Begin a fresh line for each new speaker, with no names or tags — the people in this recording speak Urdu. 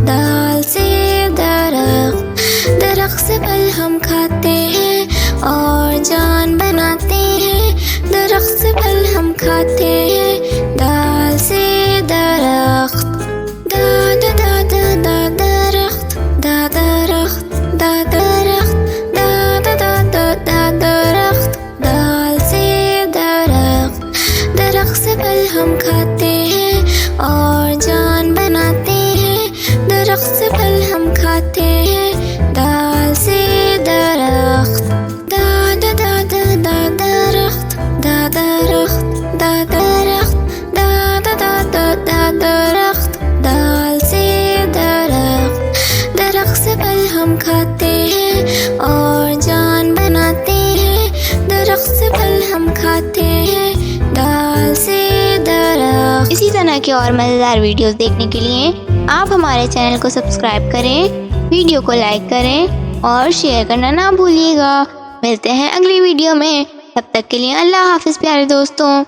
دال سے درخت، درخت سے پھل ہم کھاتے ہیں اور جان بناتے ہیں، درخت سے پھل ہم کھاتے ہیں، دال سے درخت، دا دا دا دا دا درخت، دا درخت، دا درخت، دا دا دا دا دا درخت، دال سے درخت، درخت سے پھل ہم کھاتے ہیں اور جان بناتے ہیں، درخت سے پھل ہم کھاتے ہیں، دال سے درخت، دا دا دا دا دا درخت، دا درخت، دا درخت، دا دا دا دا دا درخت، دال سے درخت، درخت سے پھل ہم کھاتے ہیں اور جان بناتے ہیں، درخت سے پھل ہم کھاتے ہیں، دال سے درخت۔
اسی طرح کے اور مزیدار ویڈیوز دیکھنے کے لیے آپ ہمارے چینل کو سبسکرائب کریں، ویڈیو کو لائک کریں اور شیئر کرنا نہ بھولیے گا۔ ملتے ہیں اگلی ویڈیو میں، تب تک کے لیے اللہ حافظ پیارے دوستوں۔